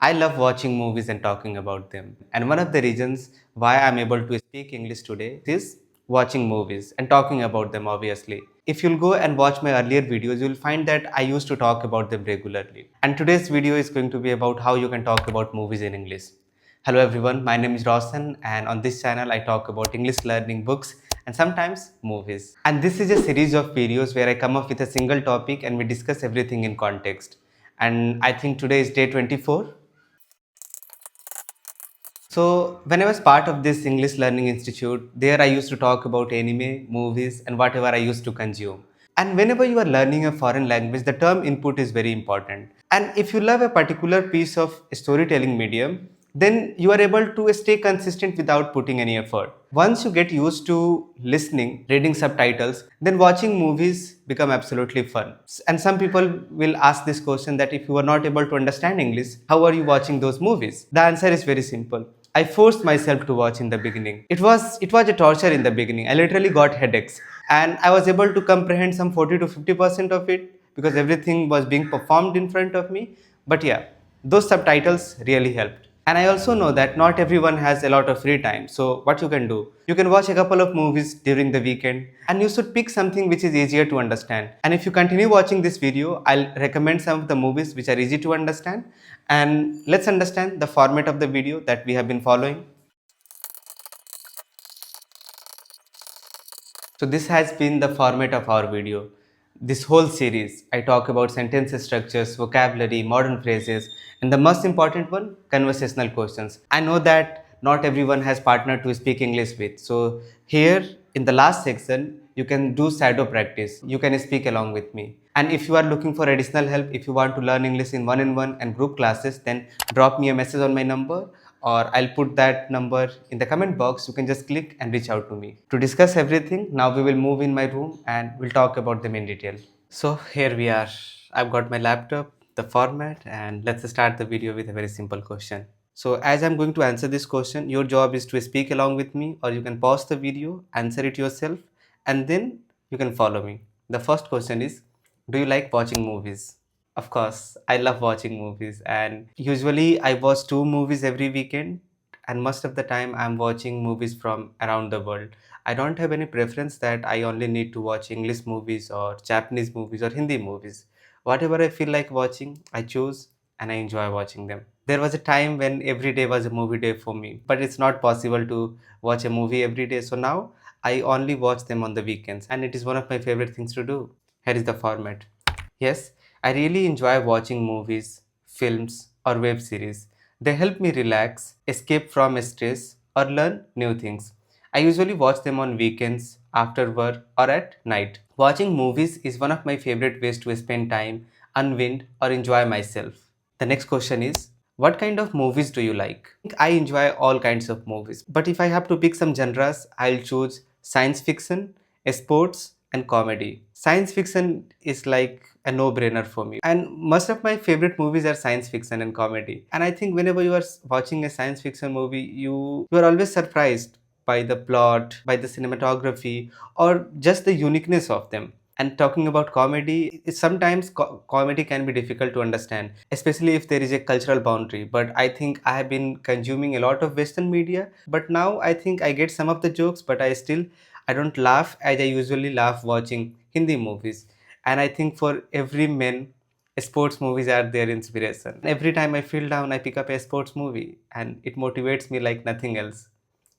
I love watching movies and talking about them. And one of the reasons why I'm able to speak English today is watching movies and talking about them, obviously. If you'll go and watch my earlier videos, you'll find that I used to talk about them regularly. And today's video is going to be about how you can talk about movies in English. Hello everyone, my name is Roshan, and on this channel I talk about English learning books and sometimes movies. And this is a series of videos where I come up with a single topic and we discuss everything in context. And I think today is day 24. So when I was part of this English Learning Institute, there I used to talk about anime, movies, and whatever I used to consume. And whenever you are learning a foreign language, the term input is very important. And if you love a particular piece of storytelling medium, then you are able to stay consistent without putting any effort. Once you get used to listening, reading subtitles, then watching movies become absolutely fun. And some people will ask this question that if you are not able to understand English, how are you watching those movies? The answer is very simple. I forced myself to watch in the beginning. It was a torture in the beginning. I literally got headaches, and I was able to comprehend some 40 to 50% of it because everything was being performed in front of me. But yeah, those subtitles really helped. And I also know that not everyone has a lot of free time. So what you can do, you can watch a couple of movies during the weekend, and you should pick something which is easier to understand. And if you continue watching this video, I'll recommend some of the movies which are easy to understand. And let's understand the format of the video that we have been following. So this has been the format of our video. This whole series, I talk about sentence structures, vocabulary, modern phrases, and the most important one, conversational questions. I know that not everyone has partner to speak English with. So here in the last section, you can do shadow practice. You can speak along with me. And if you are looking for additional help, if you want to learn English in one-on-one and group classes, then drop me a message on my number, or I'll put that number in the comment box. You can just click and reach out to me. To discuss everything, now we will move in my room and we'll talk about them in detail. So here we are. I've got my laptop, the format, and let's start the video with a very simple question. So as I'm going to answer this question, your job is to speak along with me, or you can pause the video, answer it yourself, and then you can follow me. The first question is, do you like watching movies? Of course, I love watching movies, and usually I watch two movies every weekend, and most of the time I'm watching movies from around the world. I don't have any preference that I only need to watch English movies or Japanese movies or Hindi movies. Whatever I feel like watching, I choose and I enjoy watching them. There was a time when every day was a movie day for me, but it's not possible to watch a movie every day. So now I only watch them on the weekends, and it is one of my favorite things to do. Here is the format. Yes, I really enjoy watching movies, films, or web series. They help me relax, escape from stress, or learn new things. I usually watch them on weekends, after work, or at night. Watching movies is one of my favorite ways to spend time, unwind, or enjoy myself. The next question is, what kind of movies do you like? I enjoy all kinds of movies, but if I have to pick some genres, I'll choose science fiction, sports, and comedy. Science fiction is like a no-brainer for me. And most of my favorite movies are science fiction and comedy. And I think whenever you are watching a science fiction movie, you are always surprised by the plot, by the cinematography, or just the uniqueness of them. And talking about comedy, sometimes comedy can be difficult to understand, especially if there is a cultural boundary. But I think I have been consuming a lot of Western media, but now I think I get some of the jokes, but I don't laugh as I usually laugh watching Hindi movies. And I think for every man, sports movies are their inspiration. Every time I feel down, I pick up a sports movie and it motivates me like nothing else.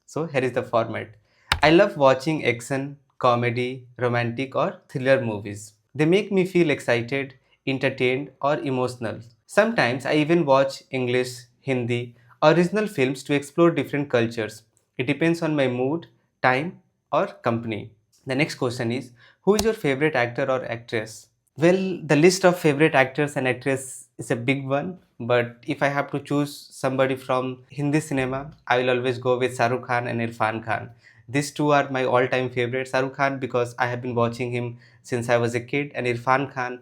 So here is the format. I love watching action, comedy, romantic, or thriller movies. They make me feel excited, entertained, or emotional. Sometimes I even watch English, Hindi, or regional films to explore different cultures. It depends on my mood, time, or company. The next question is, who is your favorite actor or actress? Well, the list of favorite actors and actresses is a big one, but if I have to choose somebody from Hindi cinema, I will always go with Shah Rukh Khan and Irfan Khan. These two are my all-time favorites. Shah Rukh Khan because I have been watching him since I was a kid, and Irfan Khan,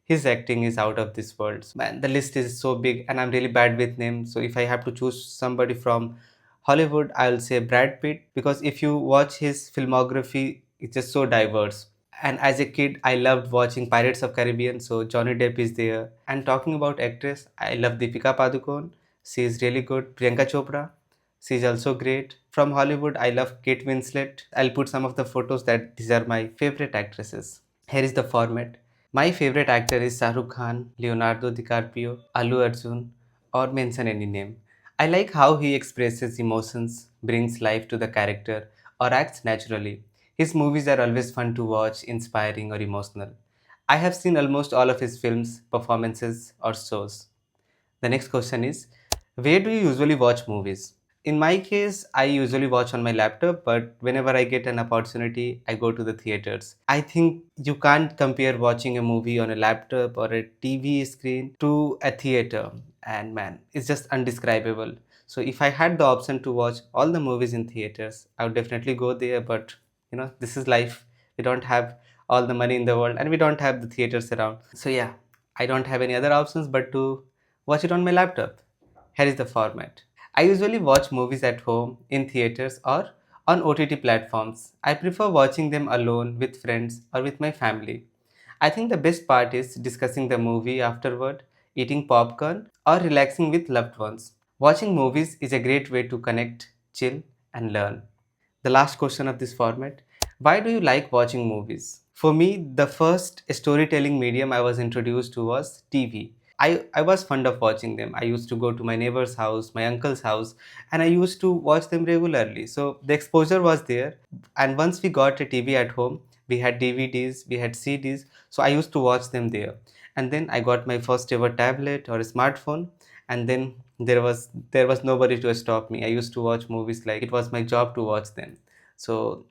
his acting is out of this world. Man, the list is so big, and I'm really bad with names. So if I have to choose somebody from Hollywood, I'll say Brad Pitt because if you watch his filmography, it's just so diverse. And as a kid, I loved watching Pirates of Caribbean, so Johnny Depp is there. And talking about actress, I love Deepika Padukone She is really good. Priyanka Chopra, she is also great. From Hollywood, I love Kate Winslet. I'll put some of the photos that these are my favorite actresses. Here is the format. My favorite actor is Shah Rukh Khan, Leonardo DiCaprio, Allu Arjun, or mention any name. I like how he expresses emotions, brings life to the character, or acts naturally. His movies are always fun to watch, inspiring, or emotional. I have seen almost all of his films, performances, or shows. The next question is, where do you usually watch movies? In my case, I usually watch on my laptop, but whenever I get an opportunity, I go to the theaters. I think you can't compare watching a movie on a laptop or a TV screen to a theater, and man, it's just undescribable. So if I had the option to watch all the movies in theaters, I would definitely go there, but this is life. We don't have all the money in the world and we don't have the theaters around. So yeah, I don't have any other options but to watch it on my laptop. Here is the format. I usually watch movies at home, in theaters, or on OTT platforms. I prefer watching them alone, with friends, or with my family. I think the best part is discussing the movie afterward, eating popcorn, or relaxing with loved ones. Watching movies is a great way to connect, chill, and learn. The last question of this format: why do you like watching movies? For me, the first storytelling medium I was introduced to was TV. I was fond of watching them. I used to go to my neighbor's house, my uncle's house, and I used to watch them regularly. So the exposure was there. And once we got a TV at home, we had DVDs, we had CDs. So I used to watch them there. And then I got my first ever tablet or a smartphone, and then there was nobody to stop me. I used to watch movies like it was my job to watch them. So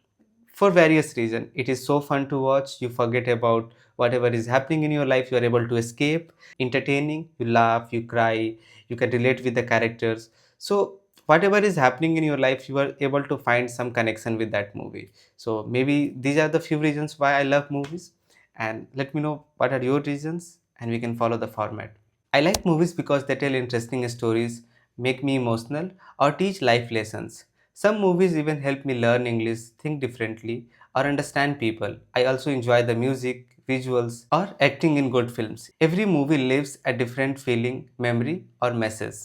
for various reasons, it is so fun to watch. You forget about whatever is happening in your life. You are able to escape. Entertaining, you laugh, you cry, you can relate with the characters. So whatever is happening in your life, you are able to find some connection with that movie. So maybe these are the few reasons why I love movies, and let me know what are your reasons and we can follow the format. I like movies because they tell interesting stories, make me emotional, or teach life lessons. Some movies even help me learn English, think differently, or understand people. I also enjoy the music, visuals, or acting in good films. Every movie leaves a different feeling, memory, or message.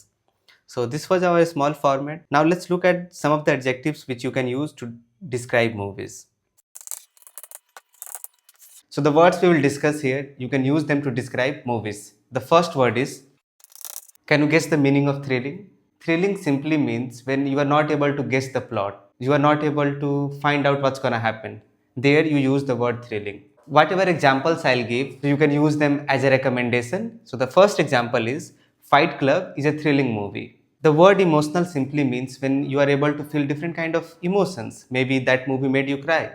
So, this was our small format. Now, let's look at some of the adjectives which you can use to describe movies. So, the words we will discuss here, you can use them to describe movies. The first word is, can you guess the meaning of thrilling? Thrilling simply means when you are not able to guess the plot, you are not able to find out what's gonna happen. There you use the word thrilling. Whatever examples I'll give, you can use them as a recommendation. So the first example is Fight Club is a thrilling movie. The word emotional simply means when you are able to feel different kind of emotions. Maybe that movie made you cry.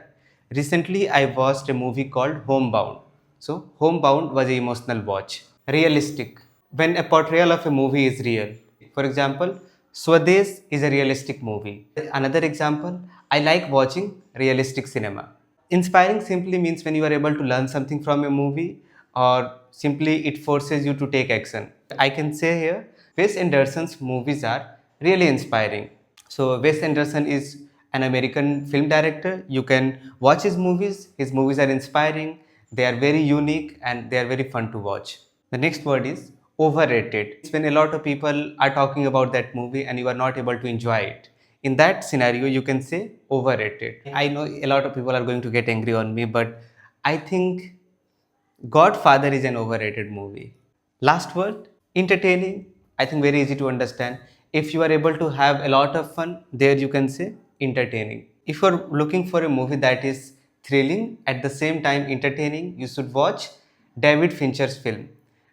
Recently, I watched a movie called Homebound. So, Homebound was an emotional watch. Realistic. When a portrayal of a movie is real. For example, Swades is a realistic movie. Another example, I like watching realistic cinema. Inspiring simply means when you are able to learn something from a movie, or simply it forces you to take action. I can say here, Wes Anderson's movies are really inspiring. So Wes Anderson is an American film director. You can watch his movies. His movies are inspiring. They are very unique and they are very fun to watch. The next word is overrated. It's when a lot of people are talking about that movie and you are not able to enjoy it. In that scenario, you can say overrated. I know a lot of people are going to get angry on me, but I think Godfather is an overrated movie. Last word, entertaining. I think very easy to understand. If you are able to have a lot of fun, there you can say entertaining. If you're looking for a movie that is thrilling at the same time entertaining, you should watch David Fincher's film.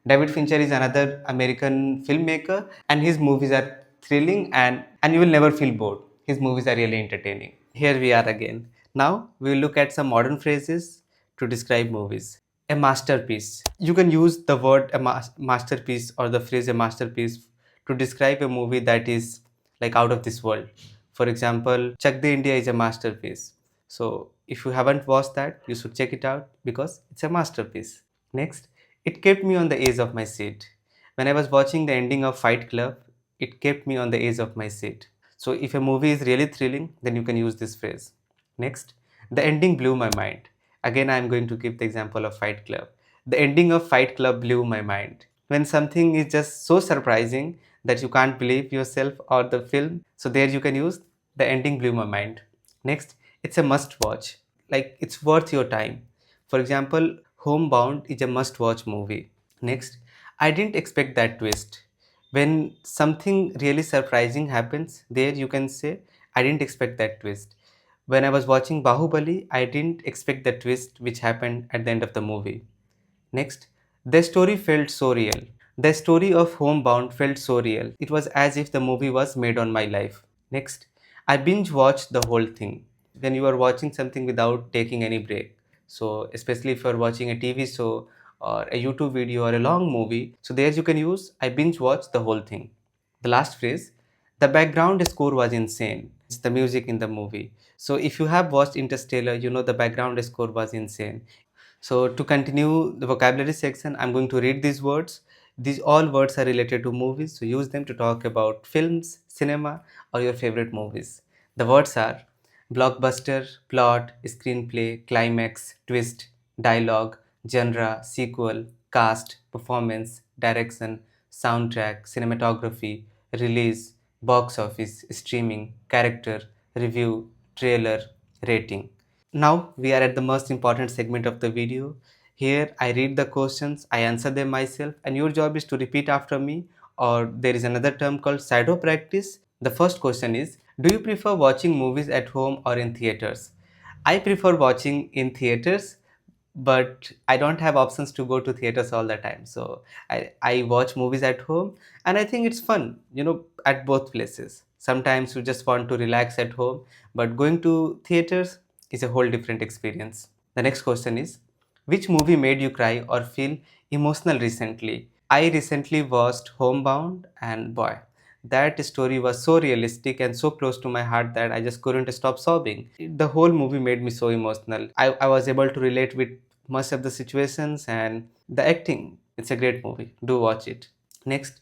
David Fincher is another American filmmaker and his movies are thrilling and you will never feel bored. His movies are really entertaining. Here we are again. Now we will look at some modern phrases to describe movies. A masterpiece. You can use the word masterpiece or the phrase a masterpiece to describe a movie that is like out of this world. For example, Chak De India is a masterpiece. So if you haven't watched that, you should check it out because it's a masterpiece. Next, it kept me on the edge of my seat. When I was watching the ending of Fight Club, it kept me on the edge of my seat. So if a movie is really thrilling, then you can use this phrase. Next, the ending blew my mind. Again, I am going to give the example of Fight Club. The ending of Fight Club blew my mind. When something is just so surprising that you can't believe yourself or the film. So there you can use the ending blew my mind. Next, it's a must watch. Like it's worth your time. For example, Homebound is a must watch movie. Next, I didn't expect that twist. When something really surprising happens, there you can say, I didn't expect that twist. When I was watching Bahubali, I didn't expect the twist which happened at the end of the movie. Next, the story felt so real. The story of Homebound felt so real. It was as if the movie was made on my life. Next, I binge watched the whole thing. When you are watching something without taking any break. So, especially if you are watching a TV show or a YouTube video or a long movie, so there you can use I binge watched the whole thing. The last phrase, the background score was insane. It's the music in the movie. So, if you have watched Interstellar, you know the background score was insane. So to continue the vocabulary section, I'm going to read these words. These all words are related to movies, so use them to talk about films, cinema, or your favorite movies. The words are blockbuster, plot, screenplay, climax, twist, dialogue, genre, sequel, cast, performance, direction, soundtrack, cinematography, release, box office, streaming, character, review, trailer, rating. Now we are at the most important segment of the video. Here I read the questions, I answer them myself, and your job is to repeat after me, or there is another term called shadow practice. The first question is, do you prefer watching movies at home or in theaters? I prefer watching in theaters, but I don't have options to go to theaters all the time. So I watch movies at home, and I think it's fun, at both places. Sometimes you just want to relax at home, but going to theaters is a whole different experience. The next question is, which movie made you cry or feel emotional recently? I recently watched Homebound, and boy, that story was so realistic and so close to my heart that I just couldn't stop sobbing. The whole movie made me so emotional. I was able to relate with most of the situations and the acting. It's a great movie. Do watch it. Next,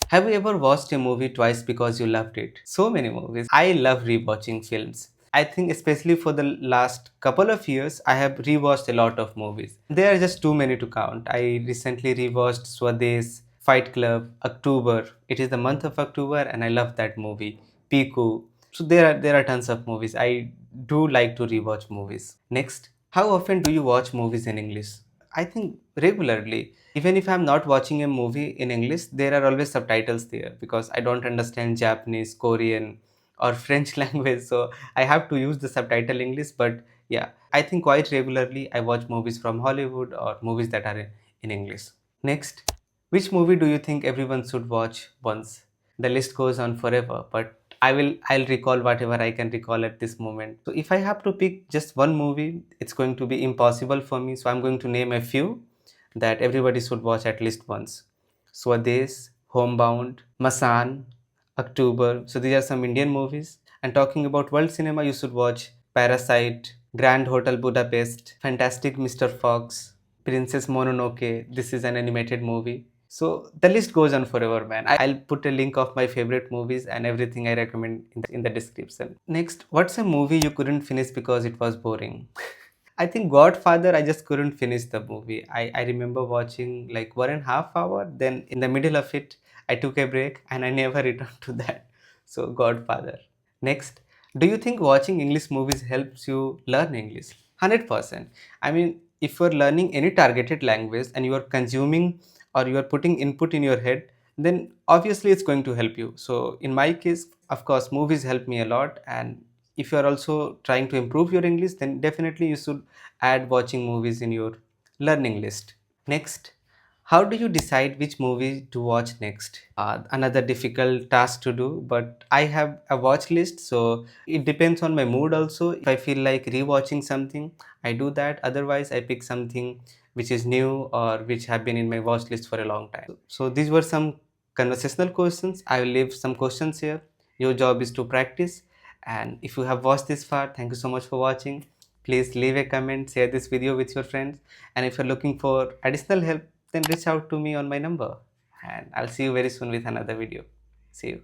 have you ever watched a movie twice because you loved it? So many movies. I love rewatching films. I think especially for the last couple of years, I have rewatched a lot of movies. There are just too many to count. I recently rewatched Swades, Fight Club, October. It is the month of October and I love that movie. Piku. So there are tons of movies. I do like to rewatch movies. Next, how often do you watch movies in English? I think regularly. Even if I'm not watching a movie in English, there are always subtitles there because I don't understand Japanese, Korean, or French language. So I have to use the subtitle English. But yeah, I think quite regularly I watch movies from Hollywood or movies that are in English. Next, which movie do you think everyone should watch once? The list goes on forever, but I'll recall whatever I can recall at this moment. So if I have to pick just one movie, it's going to be impossible for me. So I'm going to name a few that everybody should watch at least once. Swades, Homebound, Masan, October. So these are some Indian movies. And talking about world cinema, you should watch Parasite, Grand Hotel Budapest, Fantastic Mr. Fox, Princess Mononoke. This is an animated movie. So the list goes on forever, man. I'll put a link of my favorite movies and everything I recommend in the description. Next, what's a movie you couldn't finish because it was boring? I think Godfather, I just couldn't finish the movie. I remember watching like 1.5 hours, then in the middle of it, I took a break and I never returned to that. So, Godfather. Next, do you think watching English movies helps you learn English? 100%. I mean, if you're learning any targeted language and you are consuming or you are putting input in your head, then obviously it's going to help you. So, in my case, of course, movies help me a lot. And if you are also trying to improve your English, then definitely you should add watching movies in your learning list. Next, how do you decide which movie to watch next? Another difficult task to do, but I have a watch list, so it depends on my mood also. If I feel like rewatching something, I do that. Otherwise, I pick something which is new or which have been in my watch list for a long time. So these were some conversational questions. I will leave some questions here. Your job is to practice. And if you have watched this far, thank you so much for watching. Please leave a comment, share this video with your friends. And if you're looking for additional help, then reach out to me on my number. And I'll see you very soon with another video. See you.